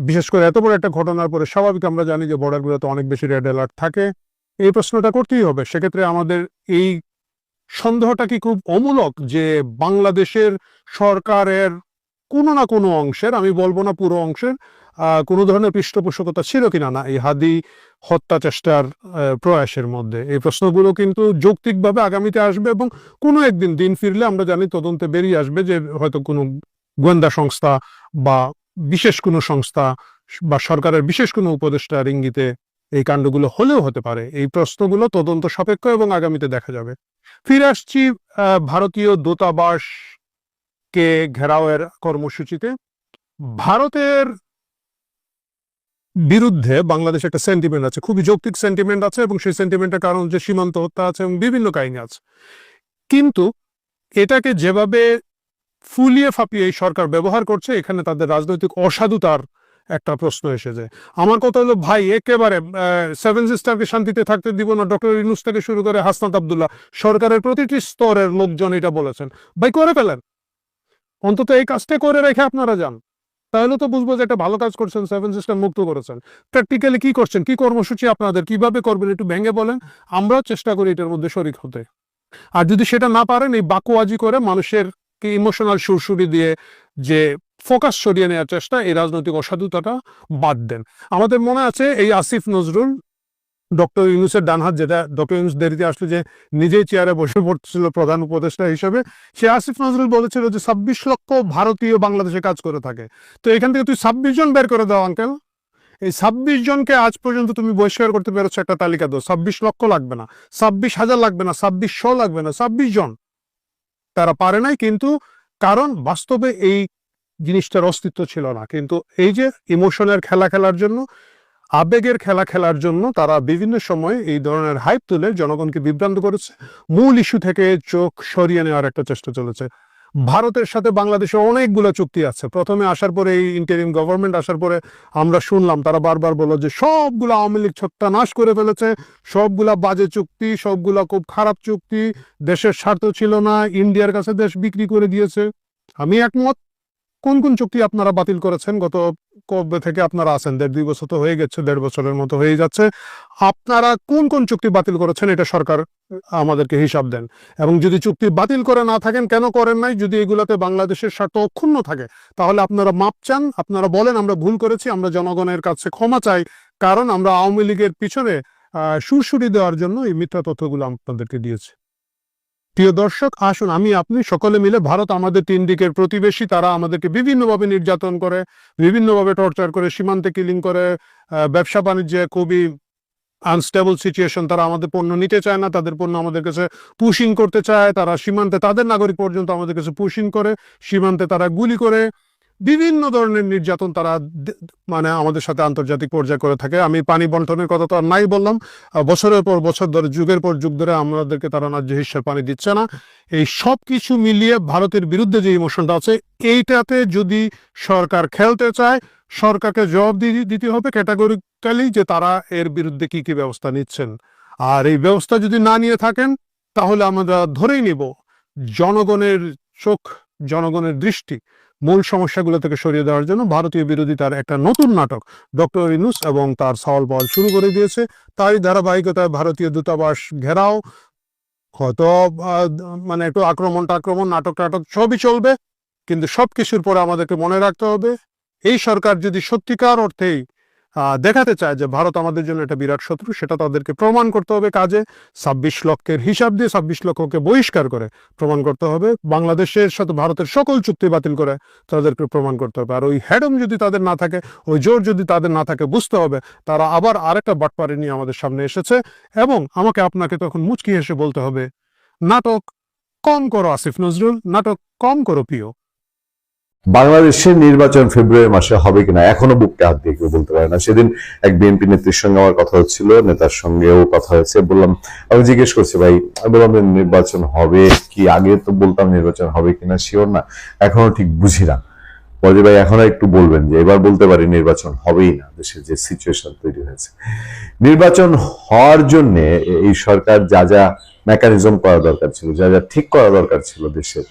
বিশেষ করে এত বড় একটা ঘটনার পরে স্বাভাবিক আমরা জানি যে বর্ডারগুলোতে অনেক বেশি রেড অ্যালার্ট থাকে। এই প্রশ্নটা করতেই হবে। সেক্ষেত্রে আমাদের এই সন্দেহটা কি খুব অমূলক যে বাংলাদেশের সরকারের কোনো না কোনো অংশের, আমি বলবো না পুরো অংশের, কোনো ধরনের পৃষ্ঠপোষকতা ছিল কিনা না এই হাদি হত্যা চেষ্টার প্রয়াসের মধ্যে? এই প্রশ্নগুলো কিন্তু যৌক্তিকভাবে আগামীতে আসবে এবং কোনো একদিন দিন ফিরলে আমরা জানি তদন্তে বেরিয়ে আসবে যে হয়তো কোনো গোয়েন্দা সংস্থা বা বিশেষ কোনো সংস্থা বা সরকারের বিশেষ কোনো উপদেষ্টার ইঙ্গিতে এই কাণ্ডগুলো হলেও হতে পারে। এই প্রশ্নগুলো তদন্ত সাপেক্ষ এবং আগামীতে দেখা যাবে। ফিরে আসছি ভারতীয় দূতাবাসকে ঘেরাওয়ের কর্মসূচিতে। ভারতের বিরুদ্ধে বাংলাদেশে একটা সেন্টিমেন্ট আছে, খুবই যৌক্তিক সেন্টিমেন্ট আছে, এবং সেই সেন্টিমেন্টের কারণ যে সীমান্ত হত্যা আছে এবং বিভিন্ন কাহিনী আছে। কিন্তু এটাকে যেভাবে ফুলিয়ে ফাঁপিয়ে এই সরকার ব্যবহার করছে, এখানে তাদের রাজনৈতিক অসাধুতার একটা প্রশ্ন এসে যায়। আমার কথা হলো ভাই, একেবারে সেভেন সিস্টারকে শান্তিতে থাকতে দিব না, ডক্টর ইউনূস থেকে শুরু করে হাসনাত আব্দুল্লাহ, সরকারের প্রতিটি স্তরের লোকজন এটা বলেছেন। ভাই করে ফেলেন, অন্তত এই কাজটা করে রেখে আপনারা যান, তাহলে তো বুঝবো যে একটা ভালো কাজ করছেন, সেভেন সিস্টার মুক্ত করেছেন। প্র্যাকটিক্যালি কি করছেন, কি কর্মসূচি আপনাদের, কিভাবে করবেন, একটু ভেঙে বলেন, আমরা চেষ্টা করি এটার মধ্যে শরিক হতে। আর যদি সেটা না পারেন, এই বাকুয়াজি করে মানুষের ইমোশনাল সুরসুরি দিয়ে যে ফোকাস সরিয়ে নেওয়ার চেষ্টা, এই রাজনৈতিক অসাধুতাটা বাদ দেন। আমাদের মনে আছে এই আসিফ নজরুল, ডক্টর ইউনূসের ডানহাত, যেটা ডক্টর ইউনূস দেরিতে আসলে যে নিজেই চেয়ারে বসে পড়ছিল প্রধান উপদেষ্টা হিসেবে, সে আসিফ নজরুল বলেছিল যে 26 লক্ষ ভারতীয় বাংলাদেশে কাজ করে থাকে। তো এখান থেকে তুই 26 জন বের করে দাও আঙ্কেল। এই 26 জনকে আজ পর্যন্ত তুমি বহিষ্কার করতে পেরেছো, একটা তালিকা দাও। 26 লক্ষ লাগবে না, 26,000 লাগবে না, 2600 লাগবে না, 26 জন। তারা পারে নাই, কিন্তু কারণ বাস্তবে এই জিনিসটার অস্তিত্ব ছিল না। কিন্তু এই যে ইমোশনের খেলা খেলার জন্য আবেগের খেলা খেলার জন্য তারা বিভিন্ন সময় এই ধরনের হাইপ তুলে জনগণকে বিভ্রান্ত করেছে, মূল ইস্যু থেকে চোখ সরিয়ে নেওয়ার একটা চেষ্টা চলেছে। ভারতের সাথে বাংলাদেশের অনেকগুলো চুক্তি আছে। প্রথমে আসার পরে এই ইন্টারিম গভর্নমেন্ট আসার পরে আমরা শুনলাম তারা বারবার বলল যে সবগুলো আওয়ামী লীগ ছত্রনাশ করে ফেলেছে, সবগুলা বাজে চুক্তি, সবগুলা খুব খারাপ চুক্তি, দেশের স্বার্থ ছিল না, ইন্ডিয়ার কাছে দেশ বিক্রি করে দিয়েছে। আমি একমত। কোন কোন চুক্তি আপনারা বাতিল করেছেন? গত কবে থেকে আপনারা আছেন? 1.5-2 বছর তো হয়ে গেছে, 1.5 বছরের মতো হয়ে যাচ্ছে। আপনারা কোন কোন চুক্তি বাতিল করেছেন এটা সরকার আমাদেরকে হিসাব দেন। এবং যদি চুক্তি বাতিল করে না থাকেন, কেন করেন নাই? যদি এগুলাতে বাংলাদেশের স্বার্থ অক্ষুণ্ণ থাকে তাহলে আপনারা মাপ চান, আপনারা বলেন আমরা ভুল করেছি, আমরা জনগণের কাছে ক্ষমা চাই, কারণ আমরা আওয়ামী লীগের পিছনে সুরসুরি দেওয়ার জন্য এই মিথ্যা তথ্যগুলো আপনাদেরকে দিয়েছে। প্রিয় দর্শক, আসুন আমি আপনি সকলে মিলে, ভারত আমাদের 3 দিকের প্রতিবেশী, তারা আমাদেরকে বিভিন্নভাবে নির্যাতন করে, বিভিন্নভাবে টর্চার করে, সীমান্তে কিলিং করে, ব্যবসা বাণিজ্যে খুবই আনস্টেবল সিচুয়েশন, তারা আমাদের পণ্য নিতে চায় না, তাদের পণ্য আমাদের কাছে পুশিং করতে চায়, তারা সীমান্তে তাদের নাগরিক পর্যন্ত আমাদের কাছে পুশিং করে, সীমান্তে তারা গুলি করে, বিভিন্ন ধরনের নির্যাতন তারা মানে আমাদের সাথে আন্তর্জাতিক পর্যায়ে করে থাকে। আমি পানি বন্টনের কথা তো আর নাই বললাম, বছরের পর বছর ধরে, যুগের পর যুগ ধরে আমাদেরকে তারা ন্যায্য হিস্যার পানি দিচ্ছে না। এই সব কিছু মিলিয়ে ভারতের বিরুদ্ধে যে ইমোশনটা আছে, এইটাতে যদি সরকার খেলতে চায়, সরকারকে জবাব দিতে হবে ক্যাটাগরিক্যালি যে তারা এর বিরুদ্ধে কি কি ব্যবস্থা নিচ্ছেন। আর এই ব্যবস্থা যদি না নিয়ে থাকেন তাহলে আমরা ধরেই নিব জনগণের চোখ, জনগণের দৃষ্টি মূল সমস্যাগুলো থেকে সরিয়ে দেওয়ার জন্য ভারতীয় বিরোধিতার একটা নতুন নাটক ডক্টর ইউনূস এবং তার সাওয়াল পাওয়াল শুরু করে দিয়েছে। তারই ধারাবাহিকতায় ভারতীয় দূতাবাস ঘেরাও, হয়তো মানে একটু আক্রমণ নাটক সবই চলবে, কিন্তু সবকিছুর পরে আমাদেরকে মনে রাখতে হবে এই সরকার যদি সত্যিকার অর্থেই দেখাতে চায় যে ভারত আমাদের জন্য একটা বিরাট শত্রু, সেটা তাদেরকে প্রমাণ করতে হবে কাজে। 26 লক্ষের হিসাব দিয়ে 26 লক্ষকে বহিষ্কার করে প্রমাণ করতে হবে, বাংলাদেশের সাথে ভারতের সকল চুক্তি বাতিল করে তাদেরকে প্রমাণ করতে হবে। আর ওই হ্যাডম যদি তাদের না থাকে, ওই জোর যদি তাদের না থাকে, বুঝতে হবে তারা আবার আরেকটা বাটপারি নিয়ে আমাদের সামনে এসেছে। এবং আমাকে আপনাকে তখন মুচকি হেসে বলতে হবে, নাটক কম করো আসিফ নজরুল, নাটক কম করো প্রিয়। বাংলাদেশের নির্বাচন ফেব্রুয়ারি মাসে হবে কিনা এখনো বুকটা হাত দিয়ে কেউ বলতে পারে না। সেদিন এক বিএনপি নেত্রীর সঙ্গে আমার কথা হচ্ছিল, নেতার সঙ্গেও কথা হয়েছে। বললাম, আমি জিজ্ঞেস করছি, ভাই আমি বললাম নির্বাচন হবে কি? আগে তো বলতাম নির্বাচন হবে কিনা শিওর না, এখনো ঠিক বুঝি না। বলে ভাই এখনো একটু বলবেন যে এবার বলতে পারি নির্বাচন হবেই না, দেশের যে সিচুয়েশন তৈরি হয়েছে। নির্বাচন হওয়ার জন্য এই সরকার যা যা মেকানিজম করা দরকার ছিল, যা যা ঠিক করা দরকার ছিল দেশের,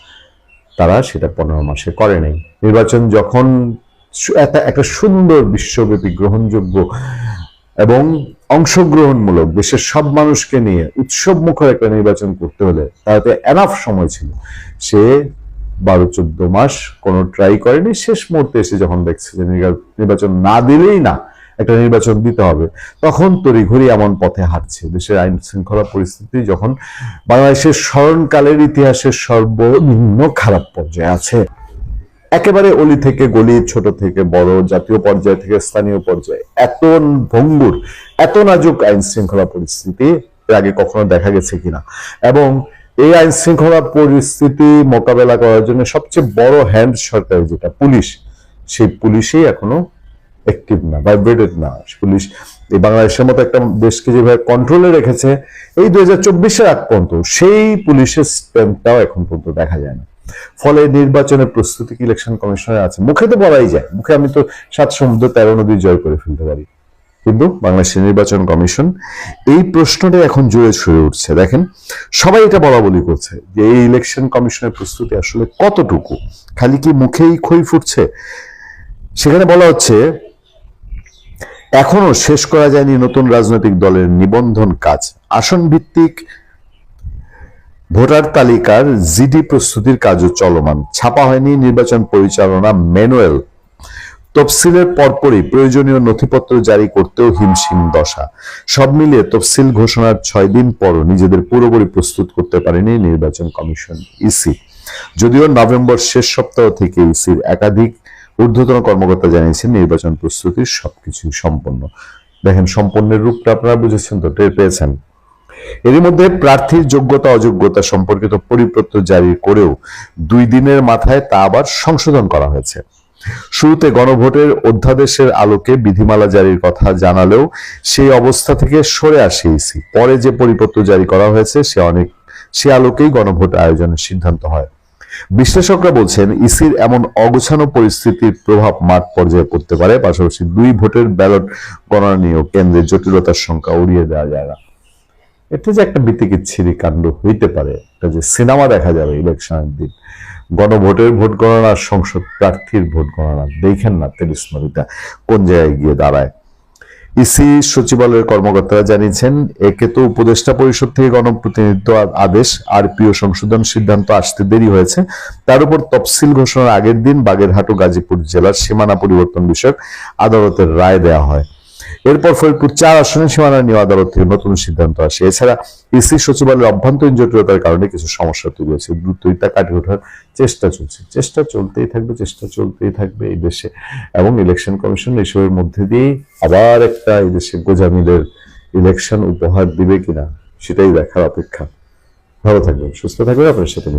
তারা সেটা 15 মাসে করে নাই। নির্বাচন যখন একটা সুন্দর বিশ্বব্যাপী গ্রহণযোগ্য এবং অংশগ্রহণমূলক দেশের সব মানুষকে নিয়ে উৎসব মুখর একটা নির্বাচন করতে হলে তাতে এনাফ সময় ছিল, সে 12-14 মাস কোনো ট্রাই করেনি। শেষ মুহূর্তে এসে যখন দেখছে যে নির্বাচন না দিলেই না, একটা নির্বাচন দিতে হবে, তখন তড়িঘড়ি এমন পথে হাঁটছে। দেশের আইন শৃঙ্খলা পরিস্থিতি যখন বাংলাদেশের স্মরণকালের ইতিহাসের সর্বনিম্ন খারাপ পর্যায়ে আছে, একেবারে অলি থেকে গলি, ছোট থেকে বড়, জাতীয় পর্যায় থেকে স্থানীয় পর্যায়ে এত ভঙ্গুর, এত নাজুক আইন শৃঙ্খলা পরিস্থিতি এর আগে কখনো দেখা গেছে কিনা। এবং এই আইন শৃঙ্খলা পরিস্থিতি মোকাবেলা করার জন্য সবচেয়ে বড় হ্যান্ড সরকার যেটা পুলিশ, সেই পুলিশই এখনো অ্যাক্টিভ না, ভাইব্রেটেড না। পুলিশ এই বাংলাদেশের মতো একটা দেশকে যেভাবে কন্ট্রোলে রেখেছে এই 2024-এর আগ পর্যন্ত, সেই পুলিশের স্ট্রেংথটাও এখন পর্যন্ত দেখা যায় না। ফলে নির্বাচনের প্রস্তুতি ইলেকশন কমিশনের আছে, মুখে তো বলাই যায়, মুখে আমি তো 7 সমুদ্র 13 নদী জয় করে ফেলতে পারি, কিন্তু বাংলাদেশের নির্বাচন কমিশন এই প্রশ্নটা এখন জোরে ছড়ে উঠছে। দেখেন, সবাই এটা বলা বলি করছে যে এই ইলেকশন কমিশনের প্রস্তুতি আসলে কতটুকু, খালি কি মুখেই খই ফুটছে? সেখানে বলা হচ্ছে এখনো শেষ করা যায়নি নতুন রাজনৈতিক দলের নিবন্ধন কাজ, আসন ভিত্তিক ভোটার তালিকার জিডি প্রস্তুতির কাজও চলমান, ছাপা হয়নি নির্বাচন পরিচালনা ম্যানুয়াল, তফসিলের পরপরই প্রয়োজনীয় নথিপত্র জারি করতেও হিমশিম দশা। সব মিলিয়ে তফসিল ঘোষণার 6 দিন পরও নিজেদের পুরোপুরি প্রস্তুত করতে পারেনি নির্বাচন কমিশন, ইসি। যদিও নভেম্বর শেষ সপ্তাহ থেকে ইসির একাধিক ঊর্ধ্বতন কর্মকর্তা জানিয়েছেন নির্বাচন প্রস্তুতির সবকিছু সম্পন্ন। দেখেন, সম্পন্নের রূপটা আপনারা বুঝেছেন তো, টের পেয়েছেন। এর মধ্যে প্রার্থীর যোগ্যতা অযোগ্যতা সম্পর্কিত পরিপত্র জারি করেও 2 দিনের মাথায় তা আবার সংশোধন করা হয়েছে। শুরুতে গণভোটের অধ্যাদেশের আলোকে বিধিমালা জারির কথা জানালেও সেই অবস্থা থেকে সরে আসে ইসি। পরে যে পরিপত্র জারি করা হয়েছে সে আলোকেই গণভোট আয়োজনের সিদ্ধান্ত হয়। বিশ্লেষকরা বলছেন, ইসির এমন অগোছালো পরিস্থিতির প্রভাব মাঠ পর্যায়ে পড়তে পারে। পাশাপাশি 2 ভোটের ব্যালট গণনা নিয়েও কেন্দ্রের জটিলতার সংখ্যা উড়িয়ে দেওয়া যায় না। এটা যে একটা বিতিকিচ্ছিরি কাণ্ড হইতে পারে, এটা যে সিনেমা দেখা যাবে ইলেকশনের দিন, গণভোটের ভোট গণনা, সংসদ প্রার্থীর ভোট গণনা, দেখেন না তেলিস্মারিটা কোন জায়গায় গিয়ে দাঁড়ায়। ইসি সচিবালয়ের কর্মকর্তারা জানিয়েছেন, একে তো উপদেষ্টা পরিষদ থেকে গণপ্রতিনিধিত্ব আদেশ আর প্রিয় সংশোধন সিদ্ধান্ত আসতে দেরি হয়েছে, তার উপর তফসিল ঘোষণার আগের দিন বাগেরহাট ও গাজীপুর জেলার সীমানা পরিবর্তন বিষয়ক আদালতের রায় দেওয়া হয়। এরপর ফরিদপুর 4 আসনের সীমানা নিয়ে আদালত থেকে নতুন সিদ্ধান্ত আসে। এছাড়া ইসি সচিবালয়ের অভ্যন্তরীণ জটিলতার কারণে কিছু সমস্যা তৈরি হয়েছে। দ্রুতই তা কাটিয়ে ওঠার চেষ্টা চলছে। চেষ্টা চলতেই থাকবে এই দেশে, এবং ইলেকশন কমিশন এসবের মধ্যে দিয়ে আবার একটা এই দেশে গোজামিলের ইলেকশন উপহার দিবে কিনা সেটাই দেখার অপেক্ষা। ভালো থাকবেন, সুস্থ থাকবেন, আপনার সাথে